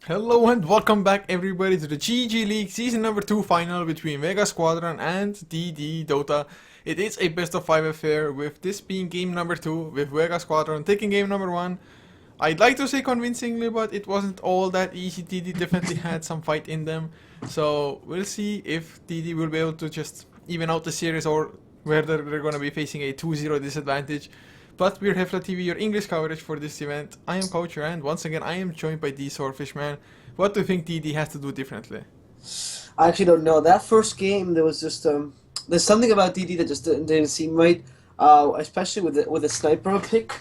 Hello and welcome back everybody to the GG League Season number 2 final between Vega Squadron and DD Dota. It is a best of 5 affair, with this being game number 2, with Vega Squadron taking game number 1. I'd like to say convincingly, but it wasn't all that easy. DD definitely had some fight in them. So we'll see if DD will be able to just even out the series or whether they're going to be facing a 2-0 disadvantage. But we're HeflaTV, your English coverage for this event. I am Coacher, and once again I am joined by D Swordfishman. What do you think DD has to do differently? I actually don't know. That first game, there was just there's something about DD that just didn't seem right. Especially with the sniper pick,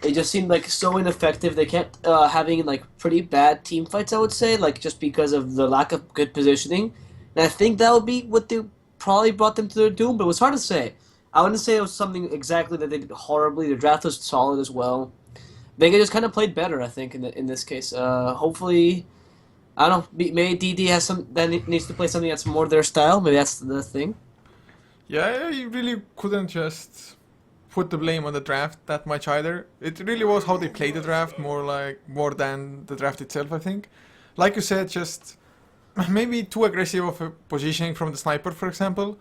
it just seemed like so ineffective. They kept having like pretty bad team fights, I would say, like just because of the lack of good positioning. And I think that would be what they probably brought them to their doom. But it was hard to say. I wouldn't say it was something exactly that they did horribly. The draft was solid as well. Vega just kind of played better, I think, in this case. Hopefully, I don't know. Maybe DD has some that needs to play something that's more their style. Maybe that's the thing. Yeah, you really couldn't just put the blame on the draft that much either. It really was how they played the draft, more than the draft itself, I think. Like you said, just maybe too aggressive of a positioning from the sniper, for example.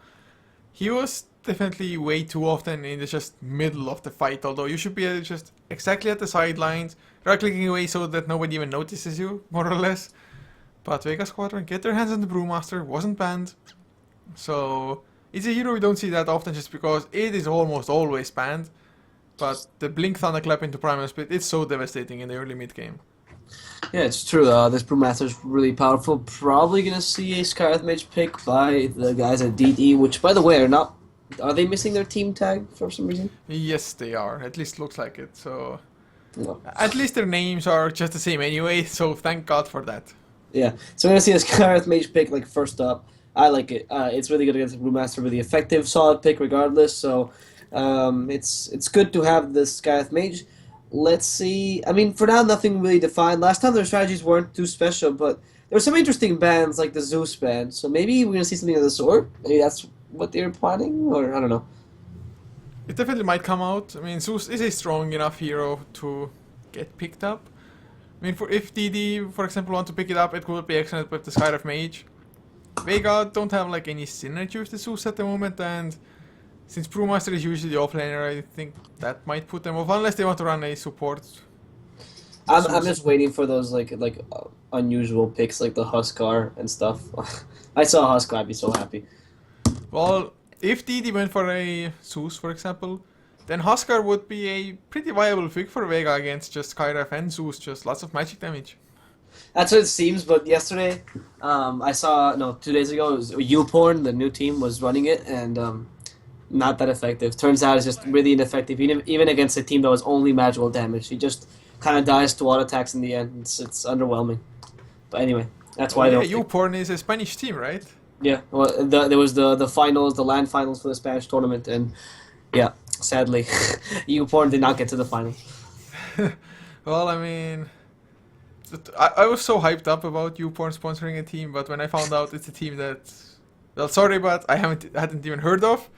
He was definitely way too often in the just middle of the fight, although you should be just exactly at the sidelines, right-clicking away so that nobody even notices you, more or less. But Vega Squadron get their hands on the Brewmaster, wasn't banned. So it's a hero we don't see that often just because it is almost always banned. But the Blink Thunderclap into Primal Split, it's so devastating in the early mid game. Yeah, it's true. This Brewmaster's really powerful. Probably gonna see a Scarlet Mage pick by the guys at DD, which, by the way, are not. Are they missing their team tag for some reason? Yes, they are. At least looks like it. So No. at least their names are just the same anyway. So thank God for that. Yeah. So we're gonna see a Scarlet Mage pick like first up. I like it. It's really good against the Brewmaster. Really effective, solid pick regardless. So it's good to have this Scarlet Mage. Let's see. I mean, for now, nothing really defined. Last time their strategies weren't too special, but there were some interesting bans like the Zeus ban. So maybe we're gonna see something of the sort. Maybe that's what they're planning, or I don't know. It definitely might come out. I mean, Zeus is a strong enough hero to get picked up. I mean, if DD, for example, want to pick it up, it could be excellent with the Skyriff Mage. Vega don't have like any synergy with the Zeus at the moment, and since Brewmaster is usually the offlaner, I think that might put them off, unless they want to run a support. I'm just waiting for those unusual picks like the Huskar and stuff. I saw Huskar, I'd be so happy. Well, if DD went for a Zeus, for example, then Huskar would be a pretty viable pick for Vega against just Skyriff and Zeus, just lots of magic damage. That's what it seems, but yesterday, I saw, no, 2 days ago, it was YouPorn, the new team, was running it, and not that effective. Turns out it's just really ineffective, even against a team that was only magical damage. He just kind of dies to auto attacks in the end. It's underwhelming. But anyway, that's why Yeah, YouPorn is a Spanish team, right? Yeah, well, there was the finals, the LAN finals for the Spanish tournament, and yeah, sadly, YouPorn did not get to the final. Well, I mean, I was so hyped up about YouPorn sponsoring a team, but when I found out it's a team that, well, sorry, but I hadn't even heard of.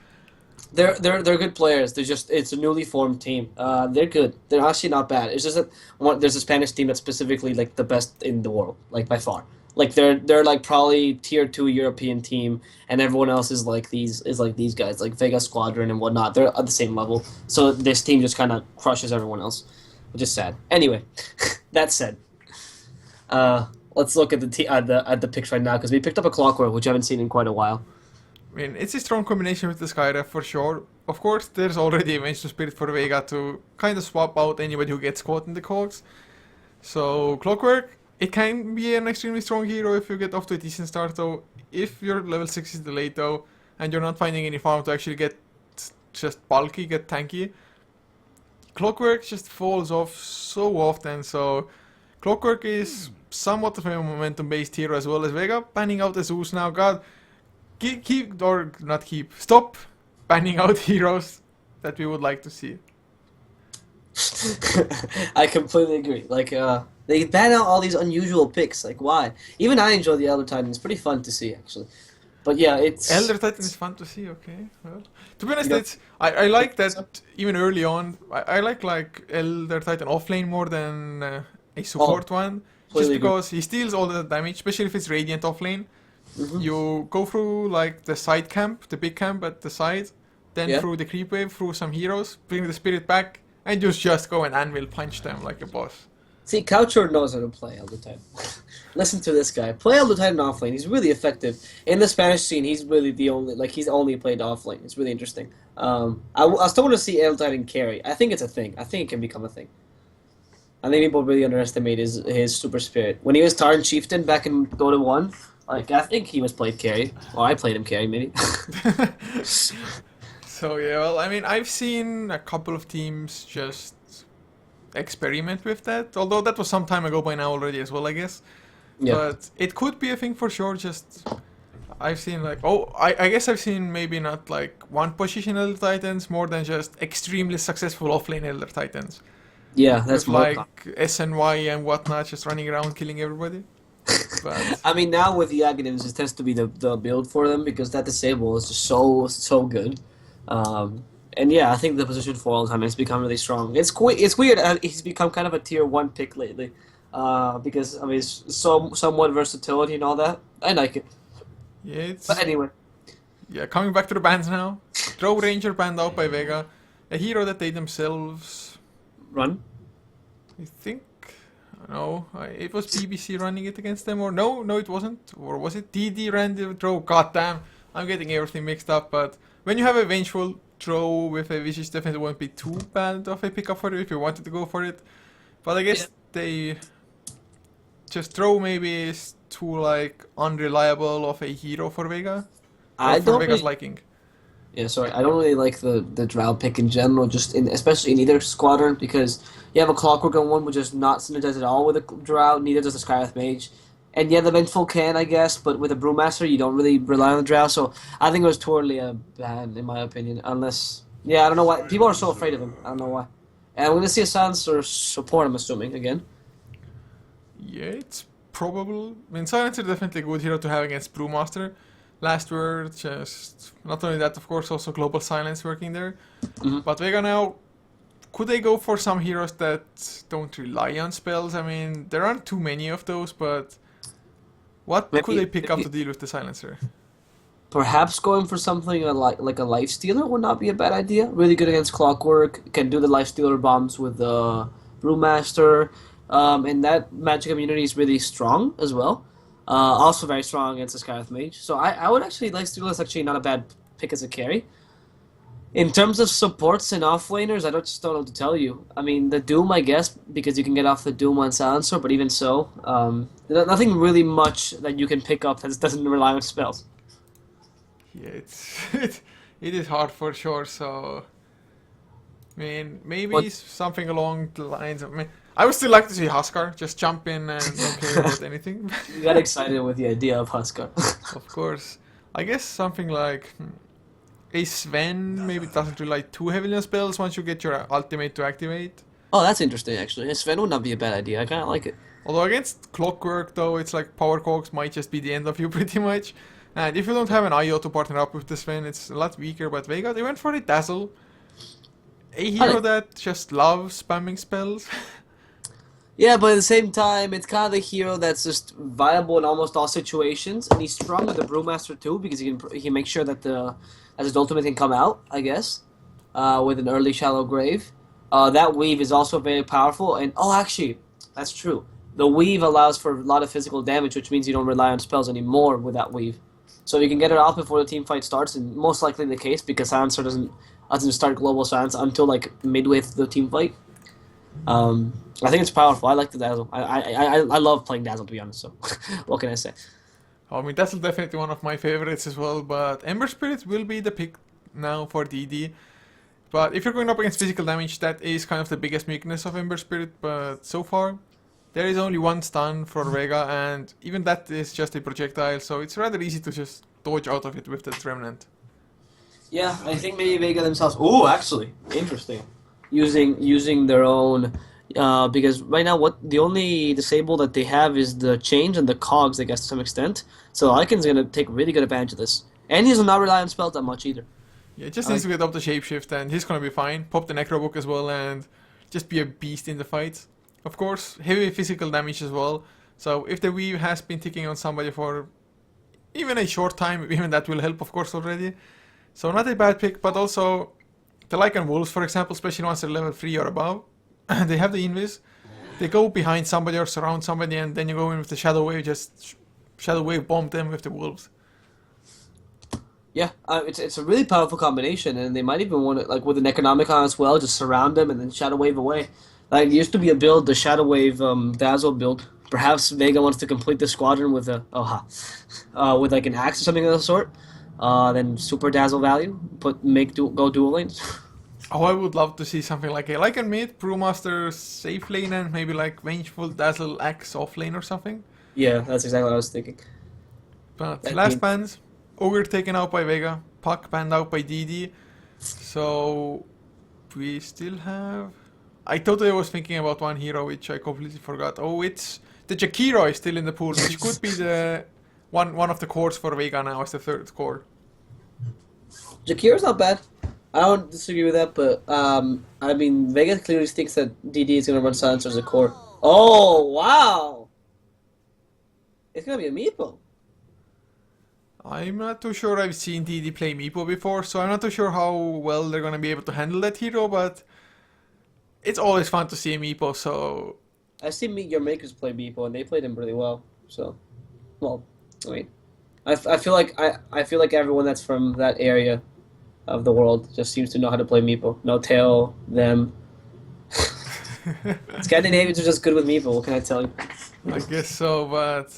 They're good players. It's a newly formed team. They're good. They're actually not bad. It's just that there's a Spanish team that's specifically like the best in the world, like by far. Like they're like probably tier 2 European team, and everyone else is like these guys, like Vega Squadron and whatnot. They're at the same level. So this team just kind of crushes everyone else, which is sad. Anyway, that said, let's look at the picks right now because we picked up a Clockwork, which I haven't seen in quite a while. I mean, it's a strong combination with the Skyriff for sure. Of course, there's already a Vengeful Spirit for Vega to kind of swap out anybody who gets caught in the cogs. So, Clockwork, it can be an extremely strong hero if you get off to a decent start, though. If your level 6 is delayed, though, and you're not finding any farm to actually get just bulky, get tanky, Clockwork just falls off so often, so Clockwork is somewhat of a momentum-based hero as well as Vega, banning out the Zeus now. God, stop banning out heroes that we would like to see. I completely agree. Like, they ban out all these unusual picks. Like, why? Even I enjoy the Elder Titan. It's pretty fun to see, actually. But yeah, Elder Titan is fun to see. Okay, well, to be honest, I like that even early on. I like Elder Titan offlane more than a support one. Completely agree. because he steals all the damage, especially if it's Radiant off lane. Mm-hmm. You go through like the side camp, the big camp at the side, then Yeah. through the creep wave, through some heroes, bring the spirit back, and just go and anvil punch them like a boss. See, Coucher knows how to play all the time. Listen to this guy. Play all the time in offlane. He's really effective. In the Spanish scene, he's really the only, like, he's only played offlane. It's really interesting. I still want to see Eldar in carry. I think it's a thing. I think it can become a thing. I think people really underestimate his super spirit. When he was Tarn Chieftain back in Dota 1, like, I think he was played carry. Well, I played him carry, maybe. So yeah, well, I mean, I've seen a couple of teams just experiment with that, although that was some time ago by now already as well, I guess. Yeah. But it could be a thing for sure. Just I've seen like, I guess I've seen maybe not like one position Elder Titans, more than just extremely successful offlane Elder Titans. Yeah, that's With more like SNY and whatnot, just running around killing everybody. But I mean, now with the Aghanims, it tends to be the build for them because that disable is just so good. And yeah, I think the position for all time has become really strong. It's weird. He's become kind of a tier 1 pick lately, because of his somewhat versatility and all that. I like it. yeah, it's But anyway, yeah. Coming back to the bans now, Drow Ranger banned out by Vega, a hero that they themselves, run. I think, no, it was BBC running it against them, or no, it wasn't, or was it DD ran the Drow? God damn, I'm getting everything mixed up. But when you have a vengeful Drow with a Vicious, definitely won't be too bad of a pickup for you if you wanted to go for it. But I guess they just Drow maybe is too like unreliable of a hero for Vega. I For don't Vega's really, liking. yeah, sorry, I don't really like the Drow pick in general, especially in either squadron, because you have a Clockwork on one which is not synergized at all with a Drow, neither does the Skywrath Mage. And yeah, the Vengeful can, I guess, but with a Brewmaster, you don't really rely on the Drow, so I think it was totally a ban, in my opinion, unless... Yeah, I don't know why. People are so afraid of him. I don't know why. And we're going to see a Silencer support, I'm assuming, again. Yeah, it's probable. I mean, Silencer is definitely a good hero to have against Brewmaster. Last word, just not only that, of course, also Global Silence working there. Mhm. But Vega now, could they go for some heroes that don't rely on spells? I mean, there aren't too many of those, but what could they pick up to deal with the Silencer? Perhaps going for something like a Life Stealer would not be a bad idea. Really good against Clockwork. Can do the Life Stealer bombs with the Brewmaster. And that magic immunity is really strong as well. Also very strong against the Skywrath Mage. So I would actually, Life Stealer is actually not a bad pick as a carry. In terms of supports and offlaners, I just don't know what to tell you. I mean, the Doom, I guess, because you can get off the Doom on Silencer, but even so, nothing really much that you can pick up that doesn't rely on spells. Yeah, it is hard for sure. So, I mean, maybe What- something along the lines of. I mean, I would still like to see Huskar just jump in and don't care about anything. You got excited with the idea of Huskar. Of course, I guess something like a Sven maybe doesn't rely too heavily on spells once you get your ultimate to activate. Oh, that's interesting, actually. Sven would not be a bad idea. I kind of like it. Although against Clockwork though, it's like Power Cogs might just be the end of you pretty much. And if you don't have an IO to partner up with the Sven, it's a lot weaker. But Vega, they went for a Dazzle. A hero that just loves spamming spells. Yeah, but at the same time, it's kind of the hero that's just viable in almost all situations, and he's strong with the Brewmaster too because he can make sure that his ultimate can come out, I guess, with an early Shallow Grave. That weave is also very powerful, and actually, that's true. The weave allows for a lot of physical damage, which means you don't rely on spells anymore with that weave. So you can get it off before the team fight starts, and most likely the case because Silencer doesn't start Global Silence until like midway through the team fight. I think it's powerful. I like the Dazzle. I love playing Dazzle, to be honest. So, what can I say? I mean, that's definitely one of my favorites as well. But Ember Spirit will be the pick now for DD. But if you're going up against physical damage, that is kind of the biggest weakness of Ember Spirit. But so far, there is only one stun for Vega, and even that is just a projectile. So it's rather easy to just dodge out of it with the Remnant. Yeah, I think maybe Vega themselves. Oh, actually, interesting. Using their own, because right now the only disable that they have is the change and the cogs, I guess, to some extent. So Lycan's gonna take really good advantage of this, and he's not rely on spells that much either. Yeah, just needs to get up the shapeshift, and he's gonna be fine. Pop the Necro Book as well, and just be a beast in the fight. Of course, heavy physical damage as well. So if the weave has been ticking on somebody for even a short time, even that will help, of course, already. So not a bad pick, but also the Lycan Wolves, for example, especially once they're level 3 or above, they have the invis. They go behind somebody or surround somebody, and then you go in with the Shadow Wave, just Shadow Wave bomb them with the Wolves. Yeah, it's a really powerful combination, and they might even want to, like, with an Economicon as well, just surround them and then Shadow Wave away. Like, it used to be a build, the Shadow Wave Dazzle build. Perhaps Vega wants to complete the squadron with a with like an axe or something of the sort. Then Super Dazzle value, go dual lanes. Oh, I would love to see something like a Lycan mid, Brewmaster safe lane, and maybe like Vengeful Dazzle Axe off lane or something. Yeah, that's exactly what I was thinking. But That last mean- bans, Ogre taken out by Vega, Puck banned out by DD. So we still have. I totally was thinking about one hero which I completely forgot. Oh, it's the Jakiro is still in the pool, which could be the one of the cores for Vega now as the third core. Jakira's not bad. I don't disagree with that, but I mean, Vega clearly thinks that DD is going to run Silencer as a core. Oh, wow! It's going to be a meeple. I'm not too sure I've seen DD play Meepo before, so I'm not too sure how well they're gonna be able to handle that hero, but it's always fun to see a Meepo, so I've seen Meet Your Makers play meeple, and they played him really well. So, well, I mean, I feel like I feel like everyone that's from that area of the world just seems to know how to play meeple. No tail, them. Scandinavians are just good with meeple. What can I tell you? I guess so, but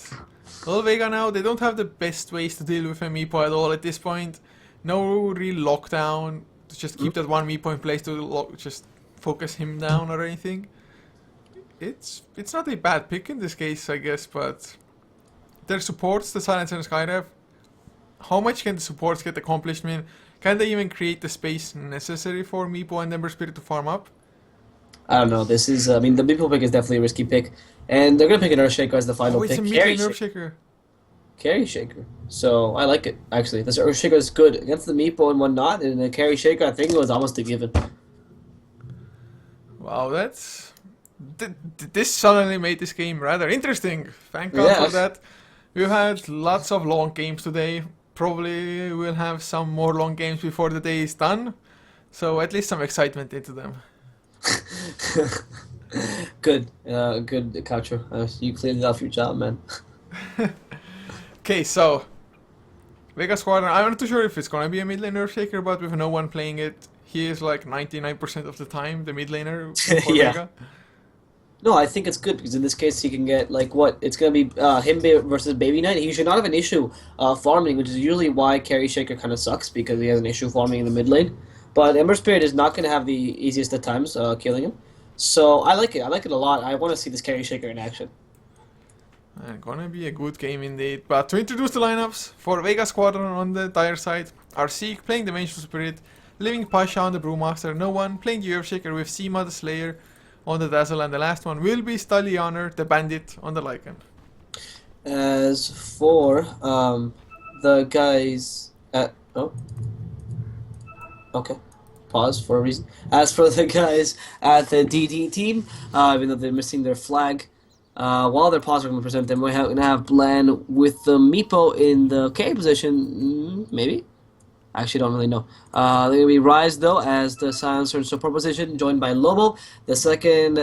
well, Vega now, they don't have the best ways to deal with a Meepo at all at this point. No real lockdown to just keep that one Meepo in place to just focus him down or anything. It's not a bad pick in this case, I guess, but their supports, the Silencer and Skydive, how much can the supports get accomplished? I mean, can they even create the space necessary for Meepo and Ember Spirit to farm up? I don't know. This is, I mean, the meeple pick is definitely a risky pick, and they're gonna pick an Earthshaker as the final Oh, it's pick. a mid-lane Earthshaker. Carry Shaker. So I like it actually. This Earthshaker is good against the meeple and whatnot, and the Carry Shaker I think was almost a given. Wow, that's... This suddenly made this game rather interesting. Thank God Yeah. for that. We've had lots of long games today. Probably we'll have some more long games before the day is done. So at least some excitement into them. Good, good Coucher. You cleaned off your job, man. Okay, so Vega Squadron. I'm not too sure if it's gonna be a mid lane Earthshaker, but with no one playing it, he is like 99% of the time the mid laner for Yeah. Vega. No, I think it's good because in this case he can get like what it's gonna be him versus Baby Knight. He should not have an issue farming, which is usually why Carry Shaker kind of sucks because he has an issue farming in the mid lane. But Ember Spirit is not gonna have the easiest of times killing him. So I like it. I like it a lot. I want to see this Carry Shaker in action. Gonna be a good game indeed. But to introduce the lineups for Vega Squadron on the dire side, Arseek playing the Vengeful Spirit, Living Pasha on the Brewmaster, no one playing the Earthshaker with Seema the Slayer on the Dazzle, and the last one will be Stallianer the Bandit on the Lycan. As for the guys at okay, pause for a reason. As for the guys at the DD team, even though they're missing their flag, while they're paused, we're going to present them. We're going to have Blan with the Meepo in the carry position, maybe? I actually don't really know. They're going to be Rise, though, as the Silencer and support position, joined by Lobo, the second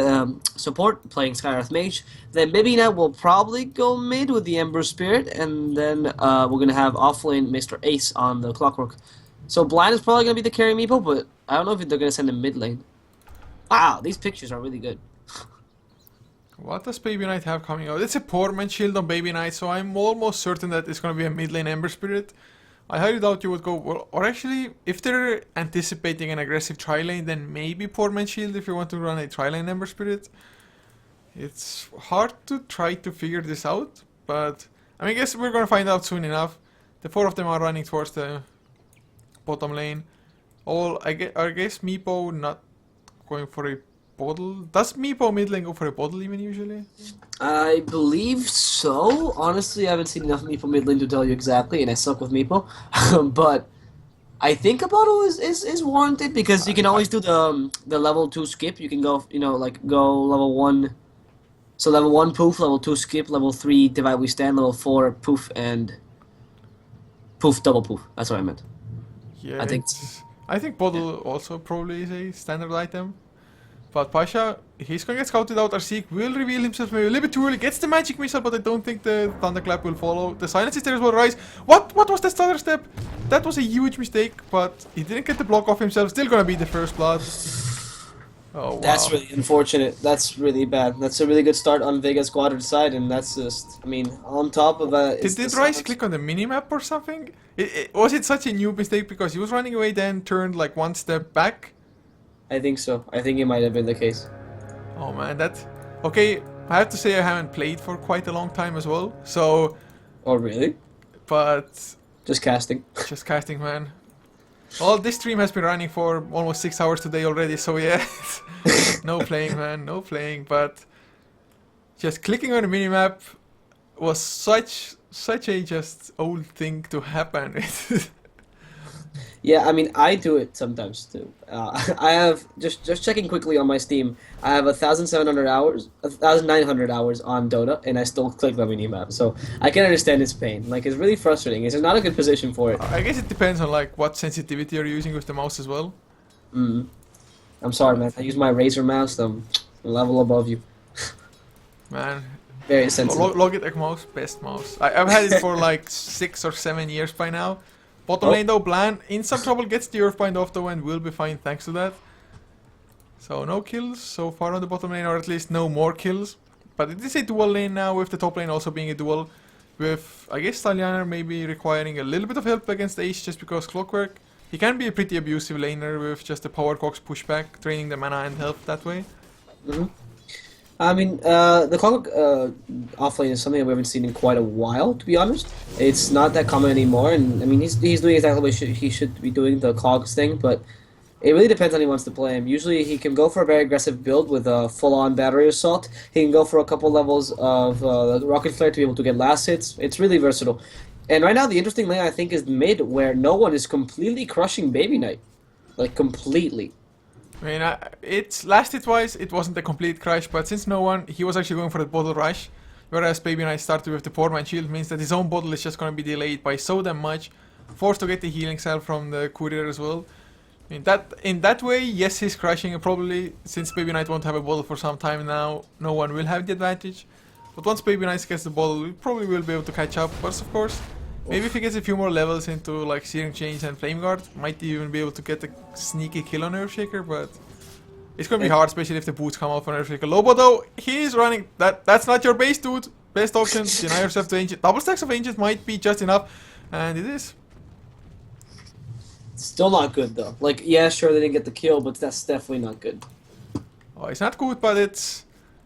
support, playing Skyrath Mage. Then Bibina will probably go mid with the Ember Spirit, and then we're going to have offlane Mr. Ace on the Clockwork. So Blind is probably going to be the carry Meepo, but I don't know if they're going to send him mid lane. Wow, these pictures are really good. What does Baby Knight have coming out? It's a Poorman shield on Baby Knight, so I'm almost certain that it's going to be a mid lane Ember Spirit. I highly doubt you would go... Well, or actually, if they're anticipating an aggressive tri-lane, then maybe Poorman shield if you want to run a tri-lane Ember Spirit. It's hard to try to figure this out, but I mean, I guess we're going to find out soon enough. The four of them are running towards the bottom lane. I guess Meepo not going for a bottle. Does Meepo mid lane go for a bottle even usually? I believe so. Honestly, I haven't seen enough Meepo mid lane to tell you exactly, and I suck with Meepo. But I think a bottle is warranted because you can always do the level 2 skip. You can go, like go level 1 So level 1 poof, level 2 skip, level 3 divide we stand, level 4 poof and poof double poof. That's what I meant. Yeah, I think. I think bottle also probably is a standard item. But Pasha, he's gonna get scouted out. Arseek will reveal himself maybe a little bit too early. Gets the magic missile, but I don't think the thunderclap will follow. The silence is there as well. Rise. What was the stutter step? That was a huge mistake, but he didn't get the block off himself. Still gonna be the first blood. Oh wow. That's really unfortunate. That's really bad. That's a really good start on Vega Squadron side, and that's just, I mean, on top of that. Did Rise click on the minimap or something? Was it such a new mistake because he was running away, then turned like one step back? I think so. I think it might have been the case. Oh man, that... Okay, I have to say I haven't played for quite a long time as well, so... Oh, really? But... Just casting. Just casting, man. Well, this stream has been running for almost 6 hours today already, so yeah. No playing, man, no playing, but... Just clicking on the minimap was such a just old thing to happen. Yeah, I mean, I do it sometimes too. I have just checking quickly on my Steam. I have 1,700 hours, 1,900 hours on Dota, and I still click the minimap. So I can understand its pain. Like, it's really frustrating. It's not a good position for it. I guess it depends on like what sensitivity you're using with the mouse as well. Mm. I'm sorry, man. I use my Razer mouse. I'm a level above you. Man, Very sensitive. Logitech mouse, best mouse. I've had it for like 6 or 7 years by now. Bottom lane though, Bland in some trouble, gets the Earthbind off though and will be fine thanks to that. So no kills so far on the bottom lane, or at least no more kills. But it is a dual lane now, with the top lane also being a dual. With, I guess, Stallianer maybe requiring a little bit of help against Ace just because Clockwork. He can be a pretty abusive laner with just the Power Cox pushback, draining the mana and health that way. Mm-hmm. I mean, the Clockwork offlane is something that we haven't seen in quite a while, to be honest. It's not that common anymore, and I mean, he's doing exactly what he should be doing, the Cogs thing, but it really depends on how he wants to play him. Usually he can go for a very aggressive build with a full-on battery assault. He can go for a couple levels of Rocket Flare to be able to get last hits. It's really versatile. And right now, the interesting lane, I think, is mid, where no one is completely crushing Baby Knight. Like, completely. I mean, it's last hit-wise, it wasn't a complete crash, but since no one, he was actually going for the bottle rush. Whereas Baby Knight started with the poor man shield, means that his own bottle is just going to be delayed by so damn much. Forced to get the healing cell from the courier as well. I mean, in that way, yes, he's crashing, and probably, since Baby Knight won't have a bottle for some time now, no one will have the advantage. But once Baby Knight gets the bottle, we probably will be able to catch up. But of course, maybe if he gets a few more levels into like Searing Chains and Flame Guard, might even be able to get a sneaky kill on Earthshaker, but it's gonna be hard, especially if the boots come out on Earthshaker. Lobo though, he's running, that's not your base, dude. Best option, deny yourself to Ancient. Double stacks of Ancient might be just enough, and it is. Still not good, though. Like, yeah, sure, they didn't get the kill, but that's definitely not good. Oh, it's not good, but it's...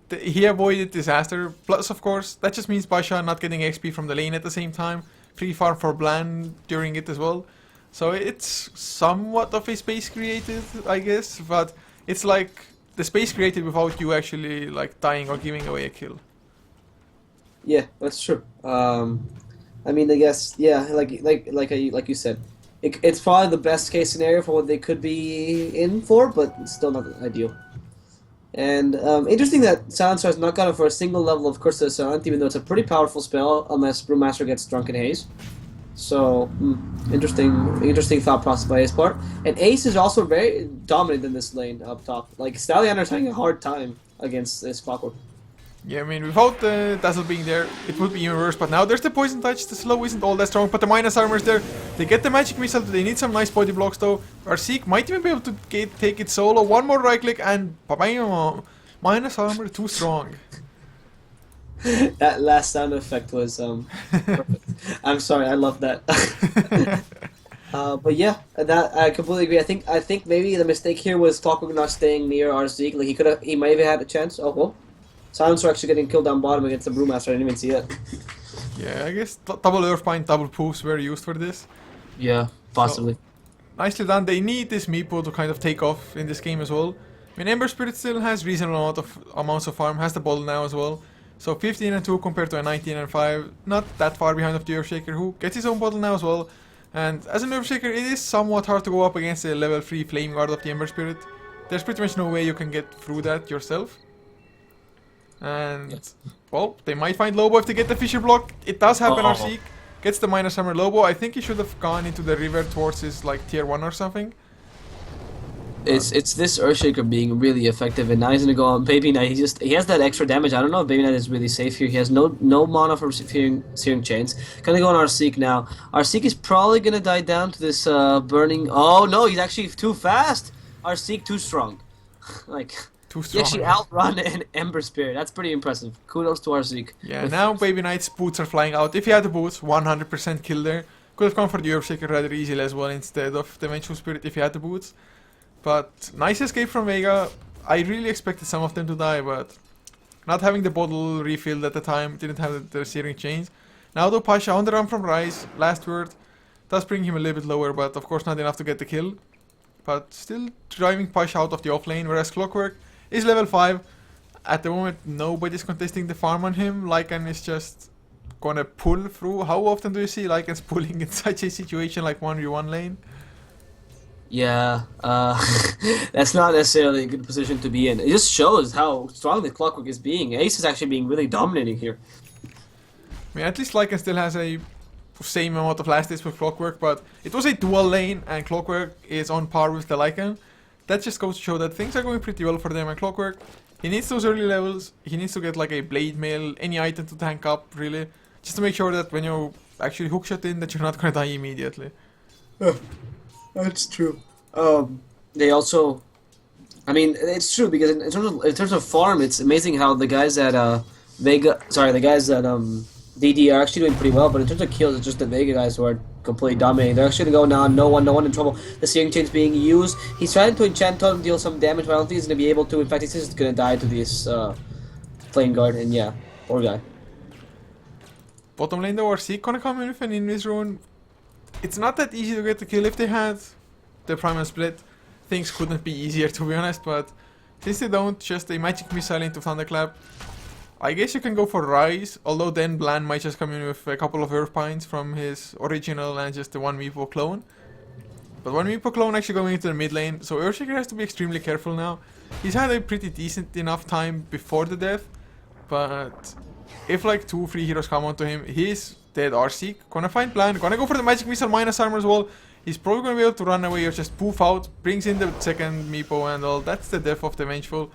he avoided disaster. Plus, of course, that just means Basha not getting XP from the lane at the same time. Free farm for Bland during it as well. So it's somewhat of a space created, I guess, but it's like the space created without you actually like dying or giving away a kill. Yeah, that's true. I mean, I guess, yeah, like you said, it's probably the best case scenario for what they could be in for, but it's still not ideal. And interesting that Silencer has not gone for a single level of Curse of the Silent, even though it's a pretty powerful spell, unless Brewmaster gets Drunken Haze. So, interesting thought process by his part. And Ace is also very dominant in this lane up top. Like, Stallioner's having a hard time against this Clockwork. Yeah, I mean, without the Dazzle being there, it would be even worse. But now there's the Poison Touch, the slow isn't all that strong, but the minus armor is there. They get the Magic Missile, they need some nice body blocks though. Arseek might even be able to take it solo. One more right click and bam, minus armor too strong. That last sound effect was perfect. I'm sorry, I love that. But yeah, that I completely agree. I think maybe the mistake here was Clockwork not staying near Arseek. Like he might have had a chance. Oh well. Silencer actually getting killed down bottom against the Brewmaster. I didn't even see it. Yeah, I guess double Earthbind, double Poofs were used for this. Yeah, possibly. So, nicely done. They need this Meepo to kind of take off in this game as well. I mean, Ember Spirit still has reasonable amounts of farm, has the bottle now as well. So 15 and 2 compared to a 19 and 5. Not that far behind of the Earthshaker, who gets his own bottle now as well. And as an Earthshaker, it is somewhat hard to go up against a level 3 Flame Guard of the Ember Spirit. There's pretty much no way you can get through that yourself. And, well, they might find Lobo if they get the Fisher block. It does happen, Arseek. Gets the minus armor Lobo. I think he should have gone into the river towards his, like, tier 1 or something. It's this Earthshaker being really effective, and now he's gonna go on Baby Knight. He has that extra damage. I don't know if Baby Knight is really safe here. He has no mana for Searing Chains. Gonna go on Arseek now. Arseek is probably gonna die down to this burning. Oh no, he's actually too fast. Arseek too strong. Like Too he strong. actually outrun an Ember Spirit. That's pretty impressive. Kudos to Arseek. Yeah, now Baby Knight's boots are flying out. If he had the boots, 100% kill there. Could have gone for the Earthshaker rather easily as well instead of the Vengeful Spirit if he had the boots. But nice escape from Vega. I really expected some of them to die, but not having the bottle refilled at the time, didn't have the Searing Chains. Now though, Pasha on the run from Rise, last word, does bring him a little bit lower, but of course not enough to get the kill. But still driving Pasha out of the offlane, whereas Clockwork is level 5. At the moment, nobody's contesting the farm on him. Lycan is just gonna pull through. How often do you see Lycans pulling in such a situation like 1v1 lane? Yeah, that's not necessarily a good position to be in. It just shows how strong the Clockwork is being. Ace is actually being really dominating here. I mean, at least Lycan still has a same amount of last hits with Clockwork, but it was a dual lane, and Clockwork is on par with the Lycan. That just goes to show that things are going pretty well for them, and Clockwork, he needs those early levels. He needs to get like a Blade Mail, any item to tank up, really, just to make sure that when you actually hookshot in, that you're not gonna die immediately. That's true. They also, I mean, it's true because in terms of farm, it's amazing how the guys at the guys at DD are actually doing pretty well. But in terms of kills, it's just the Vega guys who are completely dominating. They're actually going now. No one in trouble. The Searing Chain's being used. He's trying to enchant Totem, deal some damage, but I don't think he's gonna be able to. In fact, he's just gonna die to this Flame Guard, and yeah, poor guy. Bottom lane though, Arseek gonna come in with an Invis rune. It's not that easy to get the kill. If they had the Primal Split, things couldn't be easier, to be honest, but since they don't, just a Magic Missile into Thunderclap. I guess you can go for Rise, although then Bland might just come in with a couple of Earth Pines from his original and just the 1 Meepo clone. But 1 Meepo clone actually going into the mid lane, so Earthshaker has to be extremely careful now. He's had a pretty decent enough time before the death, but if like 2-3 heroes come onto him, he's dead. Arseek gonna find Bland, gonna go for the Magic Missile minus armor as well. He's probably gonna be able to run away or just poof out, brings in the second Meepo and all. That's the death of the Vengeful.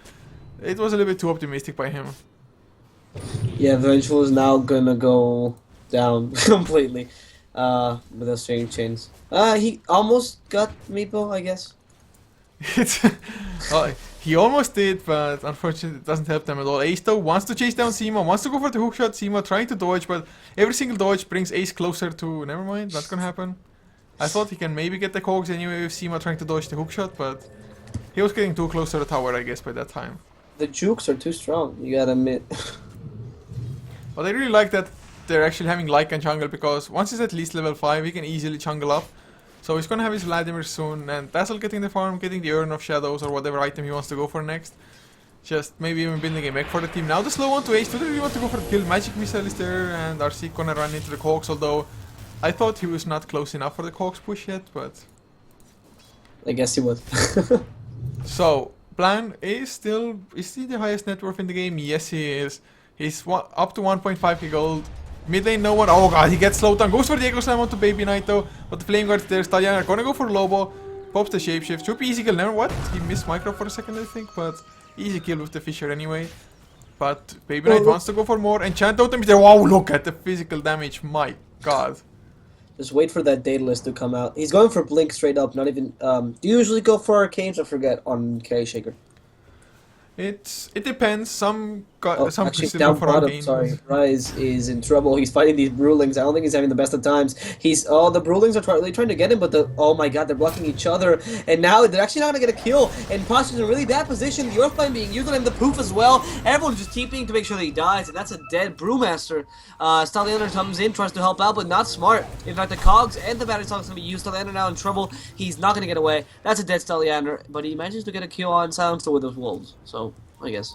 It was a little bit too optimistic by him. Yeah, Vengeful is now gonna go down completely with those Searing Chains. He almost got Meepo, I guess. Well, he almost did, but unfortunately it doesn't help them at all. Ace though wants to chase down Seema, wants to go for the hookshot. Seema trying to dodge, but every single dodge brings Ace closer to... Never mind, that's gonna happen. I thought he can maybe get the cogs anyway with Seema trying to dodge the hookshot, but he was getting too close to the tower, I guess, by that time. The jukes are too strong, you gotta admit. But I really like that they're actually having Lycan jungle, because once he's at least level 5, he can easily jungle up. So he's gonna have his Vladimir soon, and Dazzle getting the farm, getting the Urn of Shadows or whatever item he wants to go for next. Just maybe even building a mech for the team. Now the slow one to Ace, do they really want to go for the kill? Magic Missile is there, and Arseek gonna run into the cogs, although I thought he was not close enough for the cogs push yet, but... I guess he would. So, Bland is still... Is he the highest net worth in the game? Yes, he is. He's up to 1.5k gold. Mid lane, no one. Oh god, he gets slowed down. Goes for the Echo Slam onto Baby Knight though. But the Flame Guard's there. Stallion gonna go for Lobo. Pops the Shapeshift. Should be easy kill. Never what? He missed micro for a second, I think. But easy kill with the Fisher anyway. But Baby Knight wants to go for more. Enchant Totem is there. Wow, look at the physical damage. My god. Just wait for that Daedalus to come out. He's going for Blink straight up, not even... do you usually go for Arcanes? I forget, on Carry Shaker. It depends. Some actually, still down go for bottom, Arcane. sorry. Rise is in trouble. He's fighting these Brewlings. I don't think he's having the best of times. The Brewlings are really trying to get him, but oh my god, they're blocking each other. And now they're actually not going to get a kill. And Pasha's in a really bad position. The Earthflame being used on him, the poof as well. Everyone's just keeping to make sure that he dies, and that's a dead Brewmaster. Stalliander comes in, tries to help out, but not smart. In fact, the Cogs and the Battery Song's going to be used. Stalliander now in trouble. He's not going to get away. That's a dead Stalliander, but he manages to get a kill on Silencer with those Wolves. So, I guess.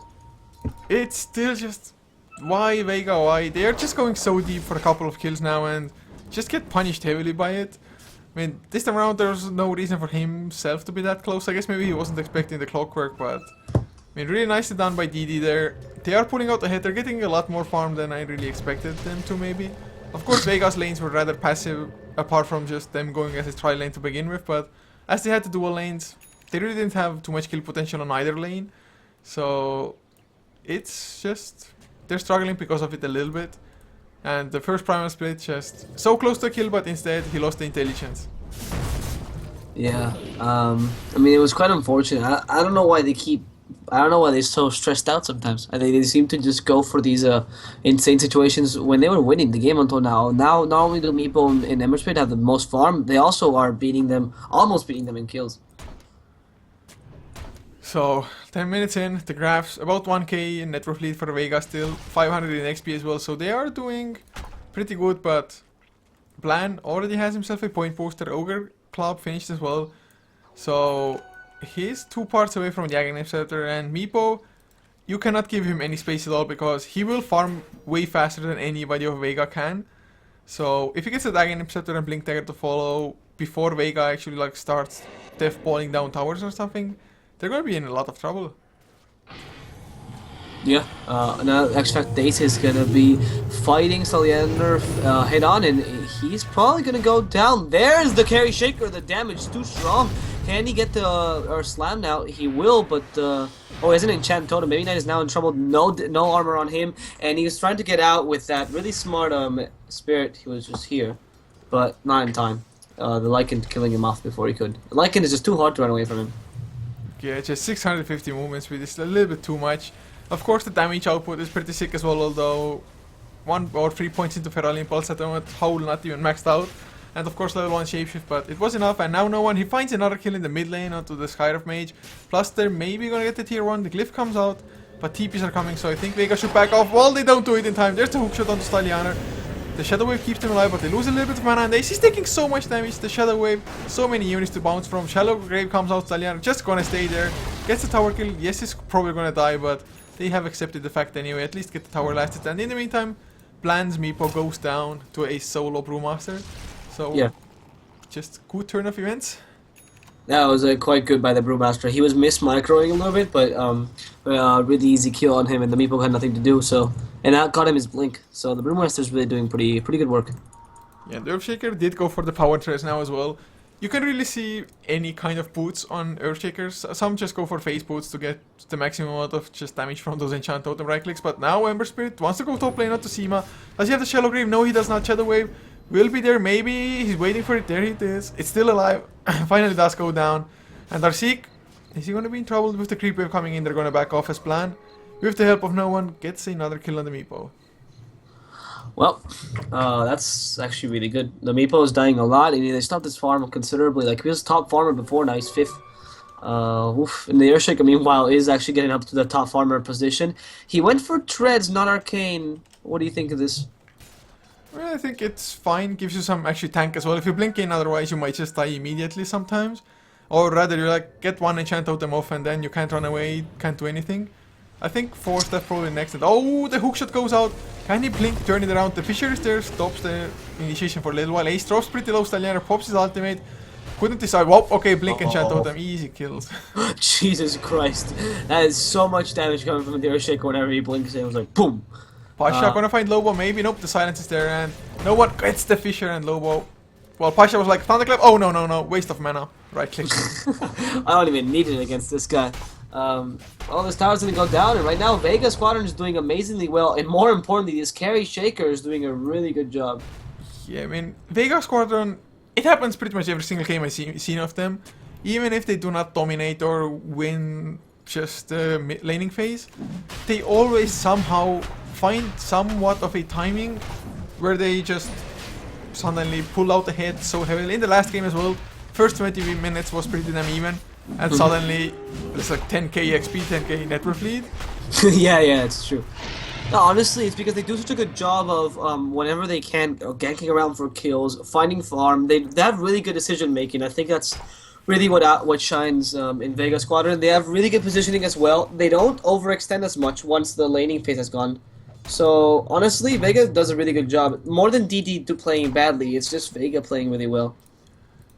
It's still just... Why Vega, why? They are just going so deep for a couple of kills now and just get punished heavily by it. I mean, this time around there's no reason for himself to be that close. I guess maybe he wasn't expecting the Clockwork, but... I mean, really nicely done by DD there. They are pulling out ahead. They're getting a lot more farm than I really expected them to, maybe. Of course, Vega's lanes were rather passive, apart from just them going as a tri lane to begin with, but as they had the dual lanes, they really didn't have too much kill potential on either lane. So, it's just... they're struggling because of it a little bit. And the first primal split just so close to a kill, but instead he lost the intelligence. Yeah, I mean, it was quite unfortunate. I don't know why they keep... I don't know why they're so stressed out sometimes. I think they seem to just go for these insane situations when they were winning the game until now. Now, not only do Meepo and Emberspit have the most farm, they also are beating them, almost beating them in kills. So, 10 minutes in, the graphs, about 1k in net worth lead for Vega still, 500 in XP as well, so they are doing pretty good, but Blan already has himself a point booster, Ogre Club finished as well, so he's 2 parts away from the Aghanim Scepter, and Meepo, you cannot give him any space at all because he will farm way faster than anybody of Vega can. So if he gets the Aghanim Scepter and Blink Dagger to follow before Vega actually like starts death balling down towers or something, they're gonna be in a lot of trouble. Yeah, now X-Fact Dace is gonna be fighting Salyander head on, and he's probably gonna go down. There's the carry shaker, the damage is too strong. Can he get the slam now? He will, but oh, he has an enchant totem. Baby Knight is now in trouble. No armor on him, and he was trying to get out with that really smart spirit. He was just here, but not in time. The Lycan killing him off before he could. The Lycan is just too hard to run away from him. Yeah, just 650 movement speed is a little bit too much. Of course, the damage output is pretty sick as well, although 1 or 3 points into Feral Impulse at the moment, Howl not even maxed out. And of course level 1 Shapeshift, but it was enough, and now no one, he finds another kill in the mid lane onto the Skyriff Mage. Plus they're maybe gonna get the tier 1, the Glyph comes out, but TPs are coming, so I think Vega should back off. Well, they don't do it in time, there's the hookshot onto Stylianer. The Shadow Wave keeps them alive, but they lose a little bit of mana, and he's taking so much damage, the Shadow Wave, so many units to bounce from. Shallow Grave comes out, Stylianer just gonna stay there, gets the tower kill. Yes, he's probably gonna die, but they have accepted the fact anyway, at least get the tower lasted. And in the meantime, Bland's Meepo goes down to a solo Brewmaster. So, yeah, just good turn of events. That was quite good by the Brewmaster. He was miss-microing a little bit, but really easy kill on him, and the Meepo had nothing to do, so... And that got him his blink, so the Brewmaster's really doing pretty good work. Yeah, the Earthshaker did go for the power trace now as well. You can really see any kind of boots on Earthshakers. Some just go for face boots to get the maximum amount of just damage from those enchant totem right clicks, but now Ember Spirit wants to go top lane, not to Seema. Does he have the Shallow Grave? No, he does not. Shadow Wave will be there, maybe. He's waiting for it. There it is. It's still alive. Finally does go down. And Darcyk, is he going to be in trouble with the creep wave coming in? They're going to back off as planned. With the help of no one, gets another kill on the Meepo. Well, that's actually really good. The Meepo is dying a lot, and they stopped his farm considerably. Like, he was top farmer before, now he's 5th. And the Earthshaker, meanwhile, is actually getting up to the top farmer position. He went for Treads, not Arcane. What do you think of this? Well, I think it's fine. Gives you some actually tank as well. If you blink in, otherwise you might just die immediately sometimes. Or rather, you like get one enchant totem off and then you can't run away, can't do anything. I think 4 step probably next. And oh, the hookshot goes out. Can he blink, turn it around? The Fisher is there, stops the initiation for a little while. Ace drops pretty low, Stylianer pops his ultimate. Couldn't decide. Whoa, okay, blink enchant totem, easy kills. Jesus Christ. That is so much damage coming from the Earthshaker whenever he blinks. It was like, boom. Pasha gonna find Lobo, maybe. Nope, the silence is there, and no one gets the Fisher and Lobo. Well, Pasha was like, Thunderclap. Oh, no, waste of mana. Right click. I don't even need it against this guy. All this tower's gonna go down, and right now Vega Squadron is doing amazingly well, and more importantly, this carry shaker is doing a really good job. Yeah, I mean, Vega Squadron, it happens pretty much every single game I've seen of them. Even if they do not dominate or win just the laning phase, they always somehow find somewhat of a timing where they just suddenly pull out ahead so heavily. In the last game as well, first 20 minutes was pretty damn even, and suddenly it's like 10k XP, 10k net worth lead. yeah, it's true. No, honestly, it's because they do such a good job of whenever they can ganking around for kills, finding farm. They have really good decision making. I think that's really what shines in Vega Squadron. They have really good positioning as well. They don't overextend as much once the laning phase has gone. So honestly, Vega does a really good job. More than DD playing badly, it's just Vega playing really well.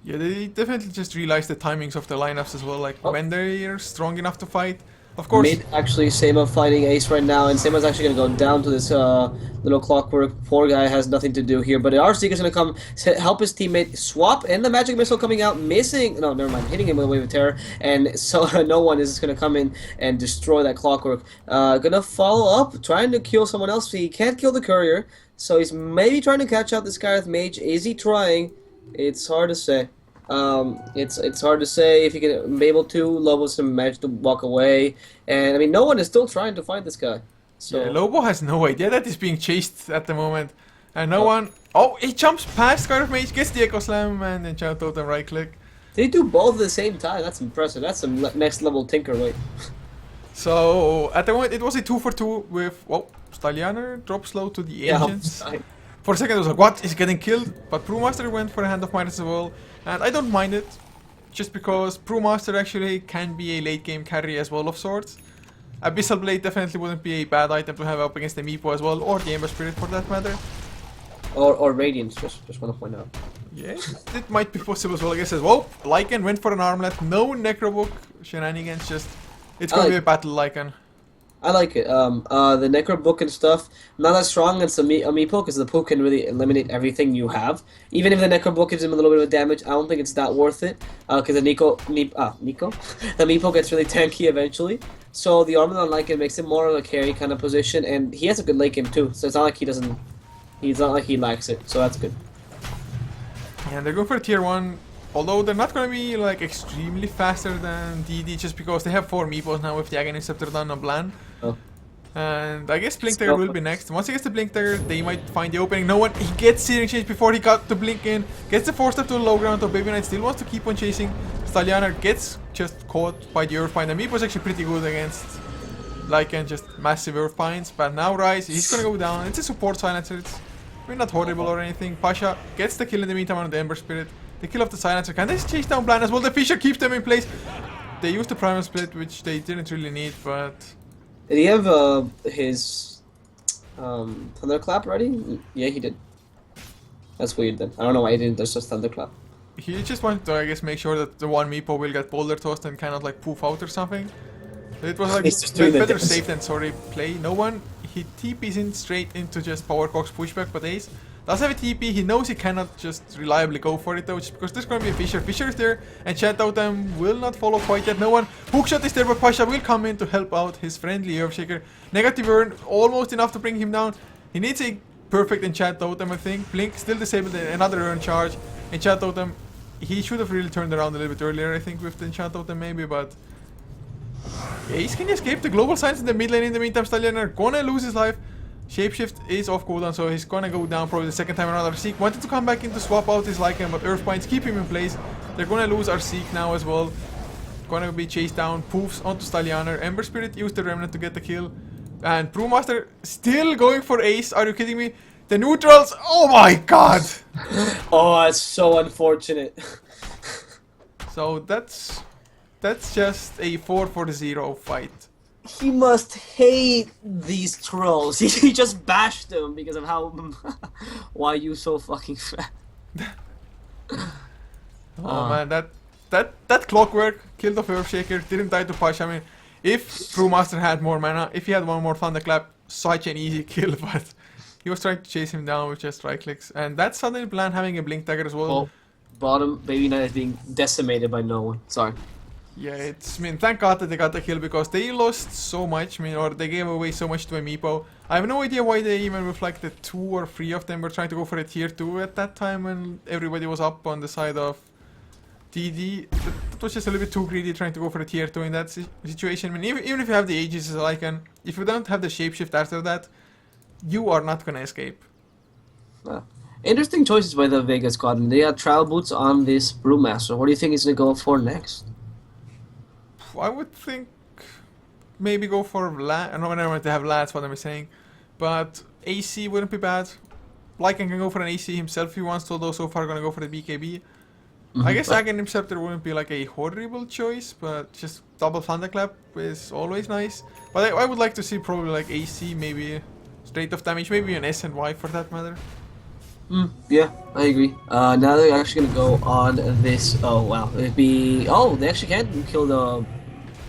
Yeah, they definitely just realized the timings of the lineups as well. Like when they're strong enough to fight, Of course. Mid actually, Sema fighting Ace right now, and Sema's actually gonna go down to this little clockwork. Poor guy has nothing to do here, but RC is gonna come help his teammate swap, and the magic missile coming out, missing. No, never mind, hitting him with a wave of terror, and so no one is gonna come in and destroy that clockwork. Gonna follow up, trying to kill someone else. He can't kill the courier, so he's maybe trying to catch out this guy with mage. Is he trying? It's hard to say. It's hard to say if he can be able to. Lobo's managed to walk away, and I mean, no one is still trying to find this guy. So Yeah, Lobo has no idea that he's being chased at the moment, and no one. Oh, he jumps past Scarlet Mage, gets the Echo Slam, and then Enchant Totem right click. they do both at the same time. That's impressive. That's some next level tinker, right? So at the moment it was a 2-for-2 with Stylianer drops low to the Ancients. For a second I was like, what? He's getting killed? But Brewmaster went for a Hand of Midas as well, and I don't mind it, just because Brewmaster actually can be a late game carry as well of sorts. Abyssal Blade definitely wouldn't be a bad item to have up against the Meepo as well, or the Ember Spirit for that matter. Or Radiance, just want to point out. Yeah, it might be possible as well, I guess as well. Lycan went for an armlet, no Necrobook shenanigans, just it's gonna be a battle Lycan. I like it. The Necro Book and stuff, not as strong as the Meepo, because the Pook can really eliminate everything you have. Even if the Necro Book gives him a little bit of damage, I don't think it's that worth it. Because the the Meepo gets really tanky eventually. So the Armor on Lycan makes him more of a carry kind of position, and he has a good late game too. So it's not like he's not like he lacks it. So that's good. And they're going for a tier 1, although they're not going to be like extremely faster than DD, just because they have 4 Meepos now with the Aghanim Scepter done on Blan. Oh. And I guess Blink Dagger will be next. Once he gets the Blink Dagger, they might find the opening. No one, he gets Searing Change before he got to Blink in, gets the 4-step to the low ground, so Baby Knight still wants to keep on chasing. Stylianer gets just caught by the Earthbind, and Meepo's actually pretty good against Lycan, just massive Earthbinds. But now Rise, he's gonna go down. It's a support silencer, it's I mean, not horrible or anything. Pasha gets the kill in the meantime on the Ember Spirit. The kill of the silencer. Can they chase down Blan as well? The Fisher keeps them in place. They used the Primal Split, which they didn't really need, but... Did he have his Thunderclap ready? Yeah, he did. That's weird then. I don't know why he didn't. There's just Thunderclap. He just wanted to, I guess, make sure that the one Meepo will get boulder tossed and kind of like poof out or something. It was like better safe than sorry play. No one, he TP's in straight into just Powercock's pushback, but Ace does have a TP. He knows he cannot just reliably go for it though, just because there's going to be a Fisher. Fisher is there, and Enchant Totem will not follow quite yet. No one. Hookshot is there, but Pasha will come in to help out his friendly Earthshaker. Negative Urn, almost enough to bring him down. He needs a perfect Enchant Totem, I think. Blink still disabled, another Urn charge. Enchant Totem, he should have really turned around a little bit earlier, I think, with the Enchant Totem maybe, but... Ace can escape the global signs in the mid lane. In the meantime, Stylianer gonna lose his life. Shapeshift is off cooldown, so he's gonna go down probably the second time around. Arseek wanted to come back in to swap out his Lycan, but Earthbinds keep him in place. They're gonna lose Arseek now as well. Gonna be chased down, poofs onto Stylianer. Ember Spirit used the Remnant to get the kill. And Brewmaster still going for Ace. Are you kidding me? The neutrals, oh my god! Oh, it's so unfortunate. So that's just a 4-for-0 fight. He must hate these trolls. He just bashed them because of how... Why you so fucking fat? Oh man, that clockwork killed the Earthshaker, didn't die to Pasha. I mean, if Brewmaster had more mana, if he had one more Thunderclap, such an easy kill, but he was trying to chase him down with just right clicks. And that's suddenly Blan having a Blink Dagger as well. Oh, bottom, Baby Knight is being decimated by no one. Sorry. Yeah, I mean, thank god that they got the kill, because they lost so much, I mean, or they gave away so much to a Meepo. I have no idea why they even, with like the 2 or 3 of them, were trying to go for a tier 2 at that time when everybody was up on the side of DD. That was just a little bit too greedy trying to go for a tier 2 in that situation. I mean, even if you have the Aegis as a Lycan, if you don't have the Shapeshift after that, you are not gonna escape. Interesting choices by the Vega Squadron. They had trial boots on this Brewmaster. What do you think he's gonna go for next? I would think maybe go for Lad. I don't know to have Lads, what I'm saying. But AC wouldn't be bad. Lycan can go for an AC himself if he wants to, although so far gonna go for the BKB. I guess Aghanim Scepter wouldn't be like a horrible choice, but just double Thunderclap is always nice. But I would like to see probably like AC, maybe straight off damage, maybe an S and Y for that matter. Yeah, I agree. Now they're actually gonna go on this. Oh wow, it'd be. Oh, they actually can kill the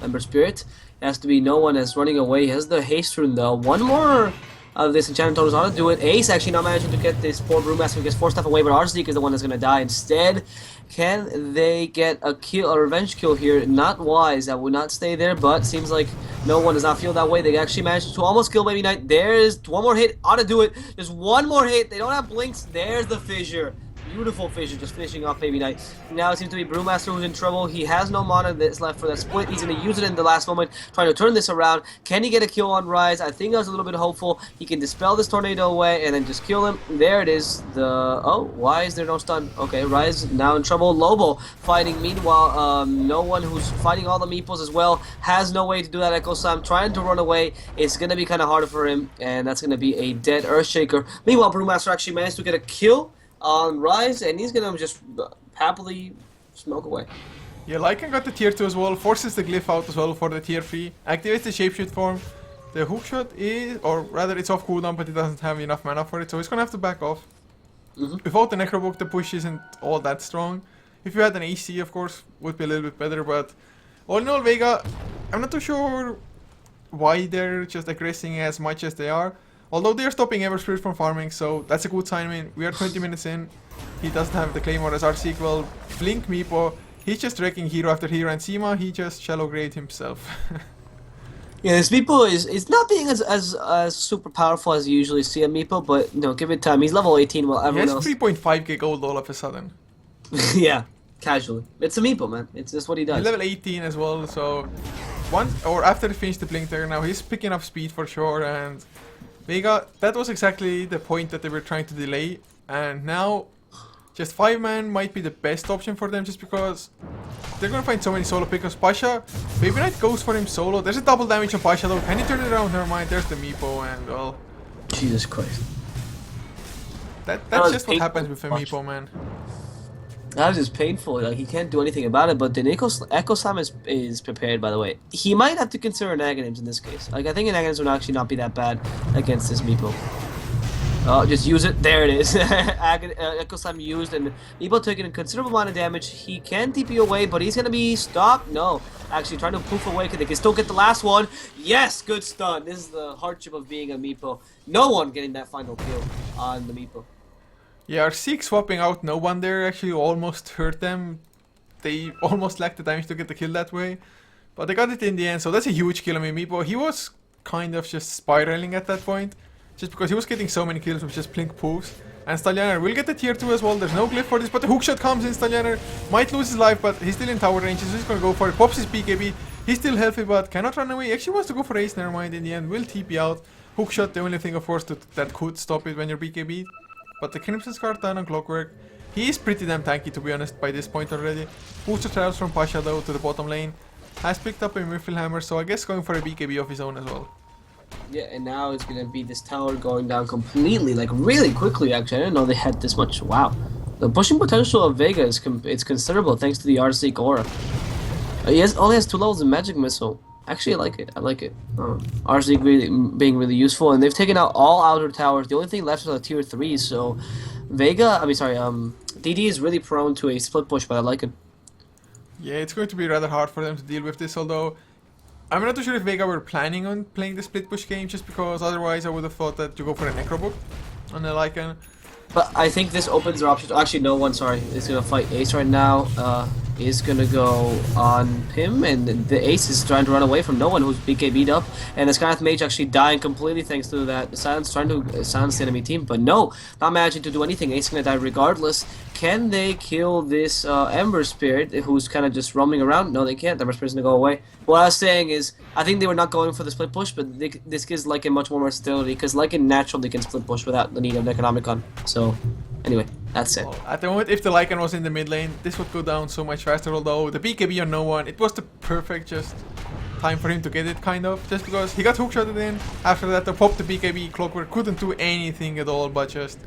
Ember Spirit. It has to be no one that's running away. He has the haste rune though. One more of this enchantment totem is on to do it. Ace actually not managing to get this poor Brewmaster who gets forced stuff away, but Arzik is the one that's gonna die instead. Can they get a kill, a revenge kill here? Not wise. I would not stay there, but seems like no one does not feel that way. They actually managed to almost kill Baby Knight. There's one more hit. Ought to do it. Just one more hit. They don't have blinks. There's the fissure. Beautiful fissure, just finishing off Baby Knight. Now it seems to be Brewmaster who's in trouble. He has no mana that's left for that split. He's going to use it in the last moment, trying to turn this around. Can he get a kill on Rise? I think I was a little bit hopeful. He can dispel this tornado away and then just kill him. There it is. Oh, why is there no stun? Okay, Rise now in trouble. Lobo fighting. Meanwhile, no one who's fighting all the meeples as well has no way to do that. Echo Slam trying to run away. It's going to be kind of harder for him, and that's going to be a dead Earthshaker. Meanwhile, Brewmaster actually managed to get a kill on Rise, and he's gonna just happily smoke away. Yeah, Lycan got the tier 2 as well, forces the glyph out as well for the tier 3, activates the shapeshift form. The hookshot is, or rather it's off cooldown, but it doesn't have enough mana for it, so he's gonna have to back off. Without the Necrobook, the push isn't all that strong. If you had an AC, of course, would be a little bit better, but all in all, Vega, I'm not too sure why they're just aggressing as much as they are. Although they are stopping Everspirit from farming, so that's a good sign. I mean, we are 20 minutes in. He doesn't have the Claymore as our sequel. Blink Meepo, he's just wrecking hero after hero, and Sima, he just shallow grade himself. Yeah, this Meepo is not being as super powerful as you usually see a Meepo, but you know, give it time. He's level 18 while everyone else. He has 3.5k gold all of a sudden. Yeah, casually. It's a Meepo, man. It's just what he does. He's level 18 as well, so once or after he finished the blink there, now he's picking up speed for sure, and Vega, that was exactly the point that they were trying to delay, and now just 5-man might be the best option for them just because they're gonna find so many solo pickups. Pasha, Baby Knight goes for him solo. There's a double damage on Pasha though. Can he turn it around? Never mind, there's the Meepo, and well, Jesus Christ. That's just what happens with a Meepo, man. That was just painful. Like, he can't do anything about it. But the Echo Slam is prepared, by the way. He might have to consider negatives in this case. Like, I think negatives would actually not be that bad against this Meepo. Oh, just use it. There it is. Echo Slam used, and Meepo taking a considerable amount of damage. He can TP away, but he's gonna be stopped. No, actually trying to poof away because they can still get the last one. Yes, good stun. This is the hardship of being a Meepo. No one getting that final kill on the Meepo. Yeah, our Seek swapping out no one there actually almost hurt them. They almost lacked the damage to get the kill that way. But they got it in the end, so that's a huge kill. I mean, Meepo, he was kind of just spiraling at that point. Just because he was getting so many kills with just Blink poofs. And Stallianer will get the tier 2 as well. There's no glyph for this, but the hookshot comes in. Stallianer might lose his life, but he's still in tower range. He's just gonna go for it. Pops his BKB. He's still healthy, but cannot run away. He actually wants to go for Ace, never mind. In the end, will TP out. Hookshot, the only thing, of course, that could stop it when you're BKB. But the Crimson Scar down on Clockwork, he is pretty damn tanky to be honest by this point already. Booster travels from Pasha though to the bottom lane. Has picked up a Murphy Hammer, so I guess going for a BKB of his own as well. Yeah, and now it's gonna be this tower going down completely, like really quickly actually. I didn't know they had this much. Wow. The pushing potential of Vega is it's considerable thanks to the Arseek aura. He only has 2 levels of Magic Missile. Actually, I like it. I like it. Arseek really being really useful, and they've taken out all outer towers. The only thing left is a tier 3. So, DD is really prone to a split push, but I like it. Yeah, it's going to be rather hard for them to deal with this. Although, I'm not too sure if Vega were planning on playing the split push game, just because otherwise I would have thought that you go for a Necrobook on the Lycan. But I think this opens their options. Actually, no one. Sorry, is gonna fight Ace right now. Is gonna go on him, and the Ace is trying to run away from no one who's BKB'd up, and the Skynet Mage actually dying completely thanks to that. Silence trying to silence the enemy team, but no, not managing to do anything. Ace is gonna die regardless. Can they kill this Ember Spirit who's kind of just roaming around? No, they can't. The Ember Spirit's gonna go away. What I was saying is, I think they were not going for the split push, but this gives Lycan much more versatility because Lycan naturally can split push without the need of Necronomicon. So, anyway, that's it. Well, at the moment, if the Lycan was in the mid lane, this would go down so much faster. Although the BKB on no one, it was the perfect just time for him to get it, kind of. Just because he got hookshotted in. After that, they popped the BKB. Clockwork couldn't do anything at all, but just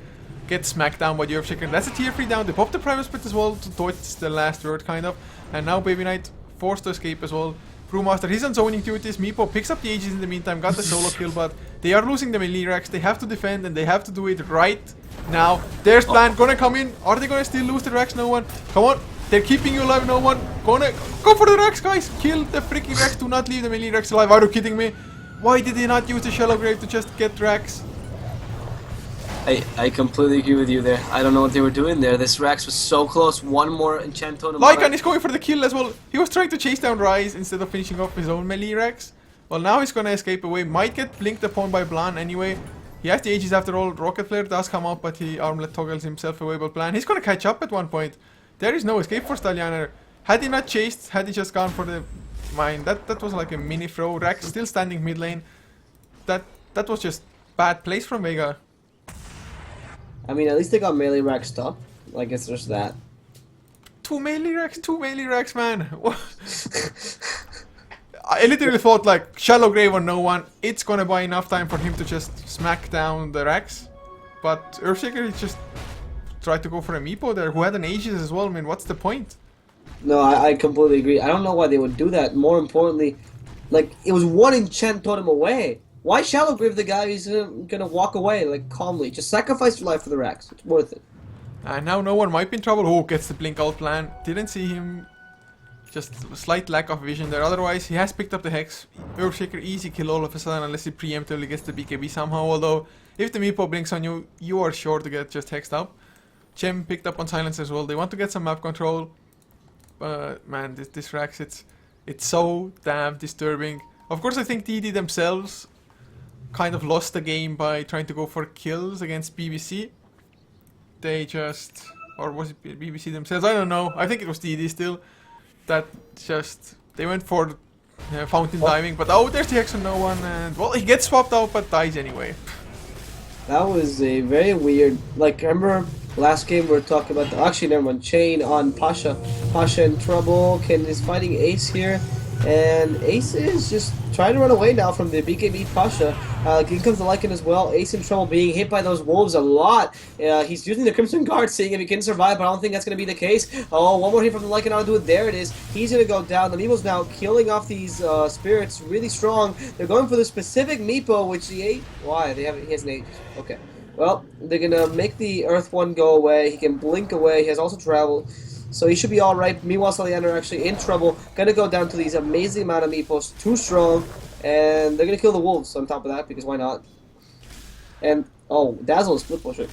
get smacked down by the Earthshaker. That's a tier 3 down. They popped the Primal Split as well towards the last word, kind of. And now Baby Knight forced to escape as well. Brewmaster, he's on zoning duties. Meepo picks up the Aegis in the meantime, got the solo kill, but they are losing the melee racks. They have to defend, and they have to do it right now. There's Plan, gonna come in. Are they gonna still lose the racks? No one. Come on. They're keeping you alive, no one. Go for the Rex, guys. Kill the freaking Rex. Do not leave the melee Rex alive. Are you kidding me? Why did they not use the Shallow Grave to just get Rex? I completely agree with you there. I don't know what they were doing there. This Rex was so close. One more enchant totem. Lycan is going for the kill as well. He was trying to chase down Rise instead of finishing off his own melee Rex. Well, now he's gonna escape away. Might get blinked upon by Blan anyway. He has the Aegis after all. Rocket Flare does come out, but he armlet toggles himself away by Blan. He's gonna catch up at one point. There is no escape for Stallianer. Had he not chased, had he just gone for the mine, that was like a mini throw. Rex still standing mid lane. That was just bad place from Vega. I mean, at least they got melee Rex up. I guess there's that. Two melee Rex, man. I literally thought like Shallow Grave on no one. It's gonna buy enough time for him to just smack down the Rex. But Earthshaker just tried to go for a Meepo there, who had an Aegis as well. I mean, what's the point? No, I completely agree. I don't know why they would do that. More importantly, like, it was one enchant totem away. Why Shallow Grave the guy who's gonna walk away, like, calmly? Just sacrifice your life for the Rex. It's worth it. And now no one might be in trouble. Oh, gets the blink out plan. Didn't see him. Just a slight lack of vision there. Otherwise, he has picked up the Hex. Earthshaker easy kill all of a sudden unless he preemptively gets the BKB somehow. Although, if the Meepo blinks on you, you are sure to get just hexed up. Gem picked up on Silence as well. They want to get some map control. But, man, this Rex, it's so damn disturbing. Of course, I think TD themselves kind of lost the game by trying to go for kills against BBC. They just... Or was it BBC themselves? I don't know. I think it was TD still. That just... They went for fountain diving. But oh, there's the Hex on no one. And well, he gets swapped out but dies anyway. That was a very weird... Like, remember last game we were talking about... Actually, never mind. Chain on Pasha. Pasha in trouble. Ken is fighting Ace here. And Ace is just trying to run away now from the BKB Pasha. In comes the Lycan as well. Ace in trouble, being hit by those wolves a lot. He's using the Crimson Guard, seeing if he can survive, but I don't think that's going to be the case. Oh, one more hit from the Lycan, I'll do it. There it is. He's going to go down. The Meepo's now killing off these spirits really strong. They're going for the specific Meepo, which the 8... Why? He has an 8. Okay. Well, they're going to make the Earth one go away. He can blink away. He has also travel. So he should be alright. Meanwhile, Stallianer are actually in trouble. Gonna go down to these amazing amount of Meepos. Too strong. And they're gonna kill the wolves on top of that, because why not? And, oh, Dazzle is split pushing.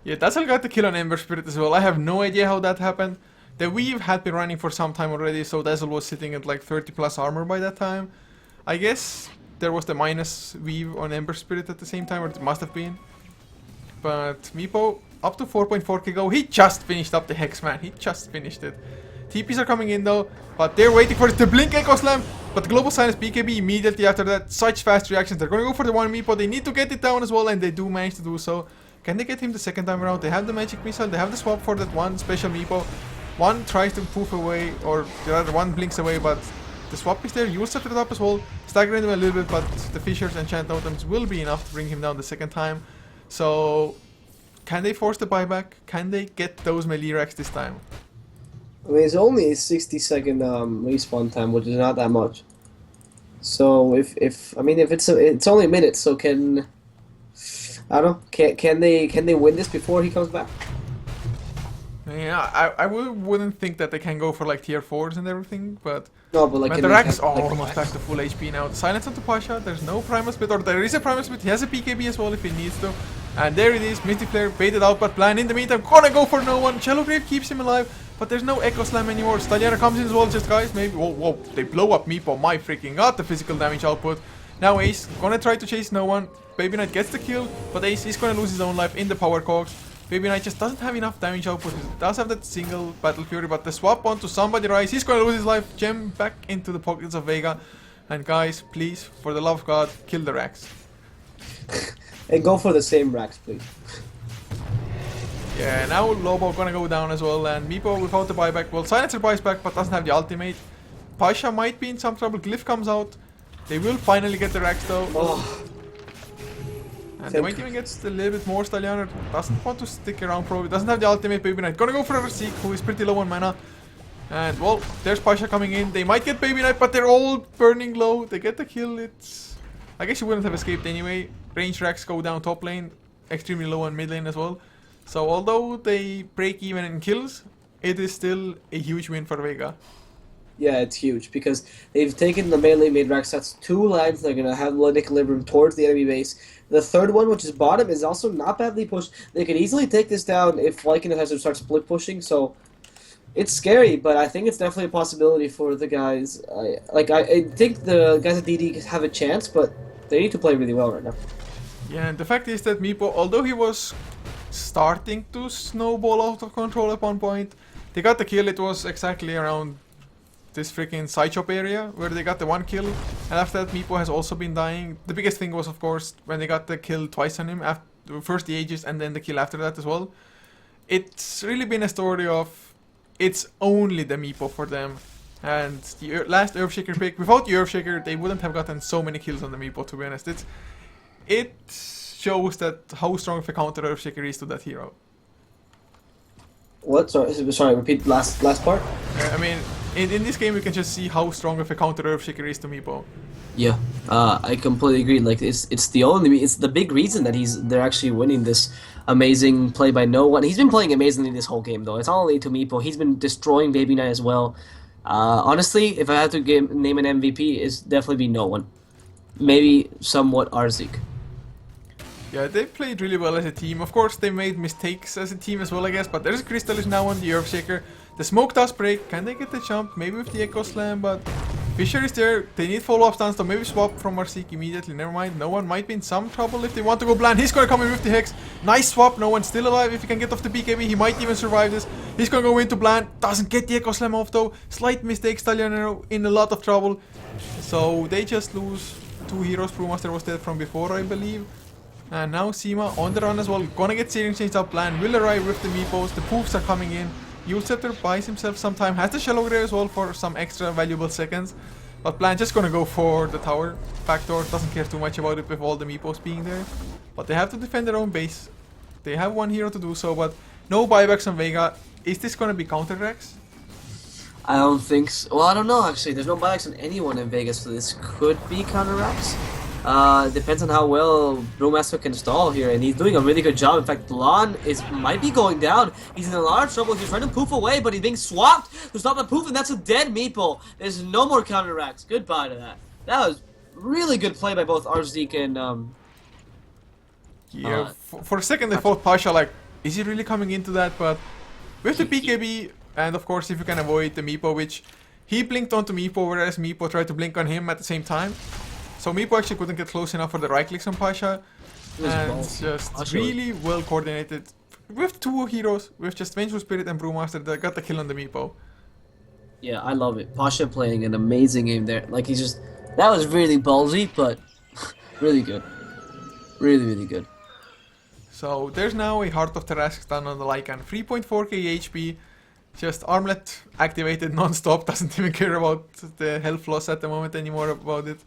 Yeah, Dazzle got the kill on Ember Spirit as well. I have no idea how that happened. The weave had been running for some time already, so Dazzle was sitting at like 30 plus armor by that time. I guess there was the minus weave on Ember Spirit at the same time, or it must have been. But Meepo... Up to 4.4k go. He just finished up the Hex, man. He just finished it. TPs are coming in though, but they're waiting for it to blink Echo Slam. But Global Silence BKB immediately after that. Such fast reactions. They're going to go for the one Meepo. They need to get it down as well, and they do manage to do so. Can they get him the second time around? They have the Magic Missile. They have the swap for that one special Meepo. One tries to poof away, or the other one blinks away, but the swap is there. You'll set it up as well. Staggering him a little bit, but the Fissures and Enchant Totems will be enough to bring him down the second time. So... Can they force the buyback? Can they get those melee Rex this time? I mean, it's only a 60-second respawn time, which is not that much. So if it's only a minute, so can I don't know? Can they win this before he comes back? Yeah, I wouldn't think that they can go for like tier 4s and everything, but no, but like the Rex almost back to full HP now. Silence onto Pasha. There's no Primal Split, or there is a Primal Split. He has a PKB as well if he needs to. And there it is, Mystic Flare baited out, but Plan in the meantime gonna go for no one. Shallow Grave keeps him alive, but there's no Echo Slam anymore. Stallianer comes in as well, just guys, maybe. Whoa, they blow up Meepo. My freaking god, the physical damage output. Now Ace gonna try to chase no one. Baby Knight gets the kill, but Ace is gonna lose his own life in the power cogs. Baby Knight just doesn't have enough damage output. He does have that single Battle Fury, but the swap onto somebody Rise, he's gonna lose his life. Gem back into the pockets of Vega. And guys, please, for the love of God, kill the Rex. And go for the same Rex, please. Yeah, now Lobo gonna go down as well, and Meepo without the buyback. Well, Silencer buys back, but doesn't have the ultimate. Pasha might be in some trouble. Glyph comes out. They will finally get the Rex though. Oh. And they might even get a little bit more. Stallianer doesn't want to stick around, probably. Doesn't have the ultimate. Baby Knight gonna go for a Seek, who is pretty low on mana. And well, there's Pasha coming in. They might get Baby Knight, but they're all burning low. They get the kill. It's... I guess you wouldn't have escaped anyway. Range Rex go down top lane. Extremely low on mid lane as well. So although they break even in kills, it is still a huge win for Vega. Yeah, it's huge because they've taken the melee mid rack sets 2 lines. They're gonna have the equilibrium towards the enemy base. The third one, which is bottom, is also not badly pushed. They could easily take this down if Lycan has to start split pushing. So it's scary, but I think it's definitely a possibility for the guys. I think the guys at DD have a chance, but they need to play really well right now. Yeah, and the fact is that Meepo, although he was starting to snowball out of control at one point, they got the kill. It was exactly around this freaking side shop area where they got the 1 kill, and after that Meepo has also been dying. The biggest thing was, of course, when they got the kill twice on him, after first the Aegis and then the kill after that as well. It's really been a story of it's only the Meepo for them, and the last Earthshaker pick, without the Earthshaker they wouldn't have gotten so many kills on the Meepo, to be honest. It shows that how strong of a counter Earthshaker is to that hero. What? Sorry. Repeat last part. I mean, in this game, you can just see how strong of a counter Earthshaker is to Meepo. Yeah, I completely agree. Like it's the big reason that they're actually winning this amazing play by no one. He's been playing amazingly this whole game though. It's not only to Meepo. He's been destroying Baby Knight as well. Honestly, if I had to name an MVP, it's definitely be no one. Maybe somewhat Arzik. Yeah, they played really well as a team. Of course, they made mistakes as a team as well, I guess. But there's Crystal is now on the Earthshaker. The smoke does break. Can they get the jump? Maybe with the Echo Slam, but Fisher is there. They need follow-up stance, so maybe swap from Arzik immediately. Never mind. No one might be in some trouble if they want to go blind. He's gonna come in with the Hex. Nice swap. No one's still alive. If he can get off the BKB, he might even survive this. He's gonna go into blind. Doesn't get the Echo Slam off though. Slight mistake. Stallion in a lot of trouble. So they just lose 2 heroes. Brewmaster was dead from before, I believe. And now Seema on the run as well. Gonna get Searing Chains up. Plan will arrive with the Meepos. The poofs are coming in. Yule Scepter buys himself some time. Has the Shallow Grave as well for some extra valuable seconds. But Plan just gonna go for the tower backdoor. Doesn't care too much about it with all the Meepos being there. But they have to defend their own base. They have 1 hero to do so, but no buybacks on Vega. Is this gonna be counter Rex? I don't think so. Well, I don't know actually. There's no buybacks on anyone in Vegas, so this could be counter Rex. Depends on how well Brewmaster can stall here, and he's doing a really good job. In fact, Lon might be going down. He's in a lot of trouble. He's trying to poof away, but he's being swapped to stop the poof, and that's a dead Meeple. There's no more counteracts. Goodbye to that. That was really good play by both Arzik and Yeah, for a second I thought Pasha, like, is he really coming into that? But with the BKB, and of course if you can avoid the Meepo, which he blinked onto Meepo, whereas Meepo tried to blink on him at the same time. So Meepo actually couldn't get close enough for the right clicks on Pasha. And just really well coordinated with 2 heroes, with just Vengeful Spirit and Brewmaster, that got the kill on the Meepo. Yeah, I love it. Pasha playing an amazing game there. Like, he's just... That was really ballsy, but really good. Really, really good. So there's now a Heart of Tarrasque stun on the Lycan. 3.4k HP. Just Armlet activated non-stop. Doesn't even care about the health loss at the moment anymore about it.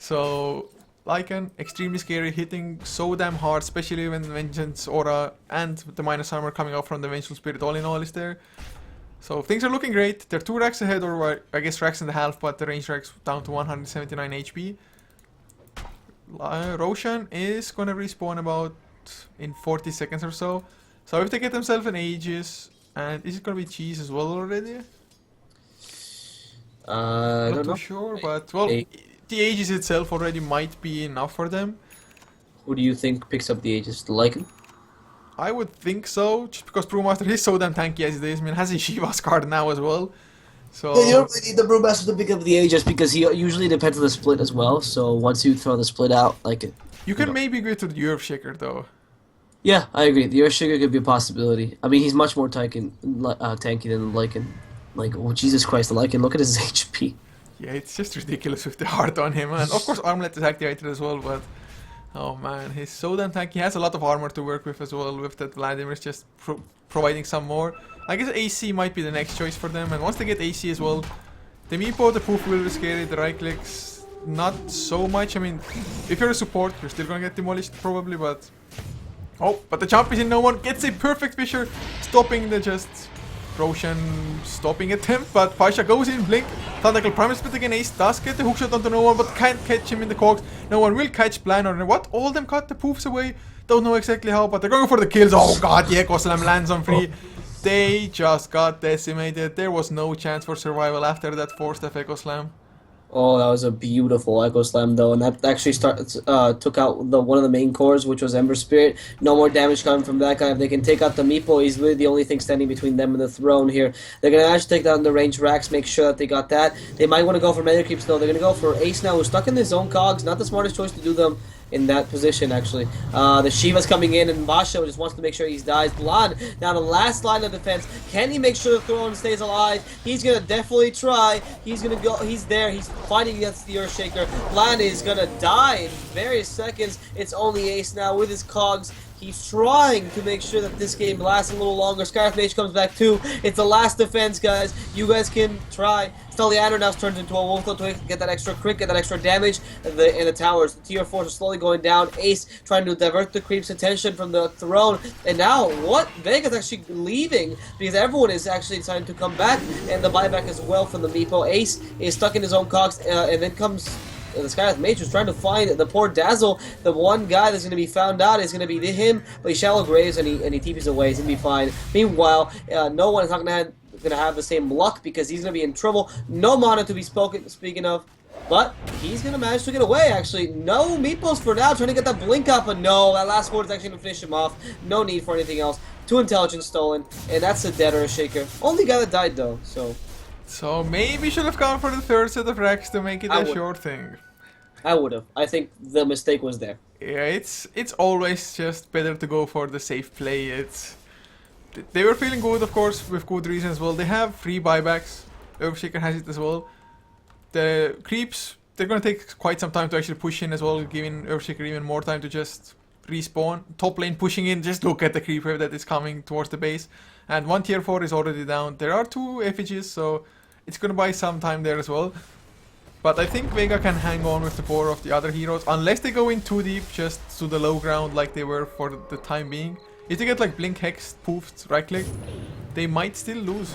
So Lycan, extremely scary, hitting so damn hard, especially when Vengeance Aura and the minus armor coming out from the Vengeful Spirit all in all is there. So things are looking great. They're 2 racks ahead, or I guess racks and a half, but the range racks down to 179 HP. Roshan is gonna respawn about in 40 seconds or so. So if they get themselves an Aegis, and is it gonna be cheese as well already? I don't know. Not too sure, but well, the Aegis itself already might be enough for them. Who do you think picks up the Aegis? The Lycan? I would think so, just because Brewmaster is so damn tanky as it is. I mean, has a Shiva's card now as well. So yeah, you don't really need the Brewmaster to pick up the Aegis because he usually depends on the split as well. So once you throw the split out, like you can maybe go to the Earthshaker though. Yeah, I agree. The Earthshaker could be a possibility. I mean, he's much more tanky than the Lycan. Like, oh Jesus Christ, the Lycan! Look at his HP. Yeah, it's just ridiculous with the heart on him, and of course Armlet is activated as well. But oh man, he's so damn tanky. He has a lot of armor to work with as well. With that, Vladimir's just providing some more. I guess AC might be the next choice for them, and once they get AC as well, the Meepo, the poof will be scary. The right clicks, not so much. I mean, if you're a support, you're still gonna get demolished probably, but oh, but the jump is in. No one gets a perfect Fisher, stopping the just Roshan stopping attempt, but Pasha goes in, blink, Thunderclap Primal Split again, Ace does get the hookshot onto no one, but can't catch him in the cogs. No one will catch Plan or what? All of them cut the poofs away, don't know exactly how, but they're going for the kills. Oh god, the Echo Slam lands on free. they just got decimated. There was no chance for survival after that forced Echo Slam. Oh, that was a beautiful Echo Slam, though, and that actually took out one of the main cores, which was Ember Spirit. No more damage coming from that guy. If they can take out the Meepo, he's really the only thing standing between them and the throne here. They're going to actually take down the range racks, make sure that they got that. They might want to go for Mega Creeps, though. They're going to go for Ace now, who's stuck in his own cogs. Not the smartest choice to do them in that position, actually. The Shiva's coming in, and Basha just wants to make sure he dies. Blonde, now the last line of defense. Can he make sure the throne stays alive? He's gonna definitely try. He's gonna go. He's there. He's fighting against the Earthshaker. Blonde is gonna die in various seconds. It's only Ace now with his cogs. He's trying to make sure that this game lasts a little longer. Scarf Mage comes back too. It's the last defense, guys. You guys can try. Steliander now turns into a Wolf to get that extra crit, get that extra damage in the towers. The tier 4s are slowly going down. Ace trying to divert the creep's attention from the throne. And now, what? Vega's actually leaving because everyone is actually deciding to come back. And the buyback as well from the Meepo. Ace is stuck in his own cogs, and then comes the Skylath Mage who's trying to find the poor Dazzle. The one guy that's going to be found out is going to be him, but he shallow graves and he TPs away. He's going to be fine. Meanwhile, no one is not going to have the same luck because he's going to be in trouble. No mana to be speaking of, but he's going to manage to get away, actually. No Meepos for now, trying to get that blink up, but no, that last ward is actually going to finish him off. No need for anything else. 2 intelligence stolen, and that's a dead Earthshaker. Only guy that died, though, So maybe should have gone for the third set of racks to make it a short thing. I would have. I think the mistake was there. Yeah, it's always just better to go for the safe play. They were feeling good, of course, with good reason as well. They have free buybacks. Earthshaker has it as well. The creeps, they're going to take quite some time to actually push in as well, giving Earthshaker even more time to just respawn. Top lane pushing in, just look at the creep wave that is coming towards the base. And 1 tier 4 is already down. There are 2 effigies, so it's going to buy some time there as well. But I think Vega can hang on with the power of the other heroes, unless they go in too deep, just to the low ground like they were for the time being. If they get like Blink Hex poofed, right click, they might still lose.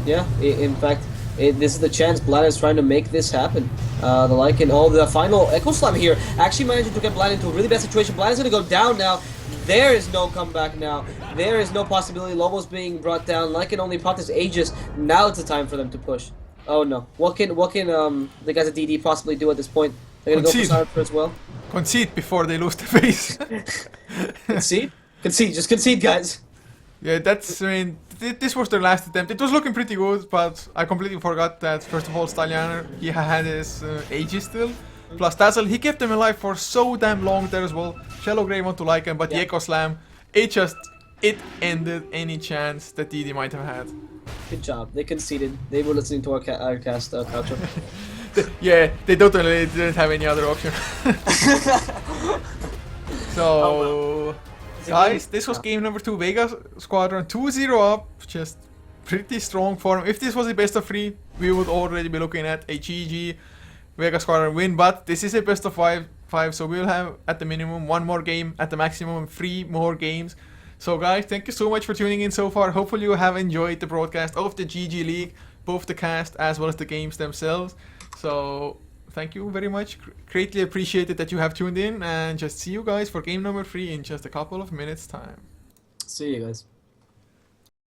Yeah, in fact, this is the chance. Blind is trying to make this happen. The Lycan, the final Echo Slam here, actually managing to get Blind into a really bad situation. Blind is going to go down now. There is no comeback now. There is no possibility. Lobo's being brought down. Lycan only popped his Aegis. Now it's the time for them to push. Oh no. What can the guys at DD possibly do at this point? They're gonna Concede. go for Cypher as well. Concede before they lose the base. Concede? Concede. Just concede, guys. Yeah, that's, I mean, this was their last attempt. It was looking pretty good, but I completely forgot that, first of all, Stalianer, he had his Aegis still. Plus Dazzle, he kept them alive for so damn long there as well. Shallow Grave onto Lycan, but the Echo Slam, it ended any chance that DD might have had. Good job. They conceded. They were listening to our cast culture. Yeah, they totally didn't have any other option. So, guys, this was game number 2. Vega Squadron 2-0 up. Just pretty strong form. If this was the best of 3, we would already be looking at a GG Vega Squadron win. But this is a best of 5, so we'll have at the minimum 1 more game, at the maximum 3 more games. So guys, thank you so much for tuning in so far. Hopefully you have enjoyed the broadcast of the GG League, both the cast as well as the games themselves. So thank you very much. Greatly appreciated that you have tuned in, and just see you guys for game number 3 in just a couple of minutes time. See you guys.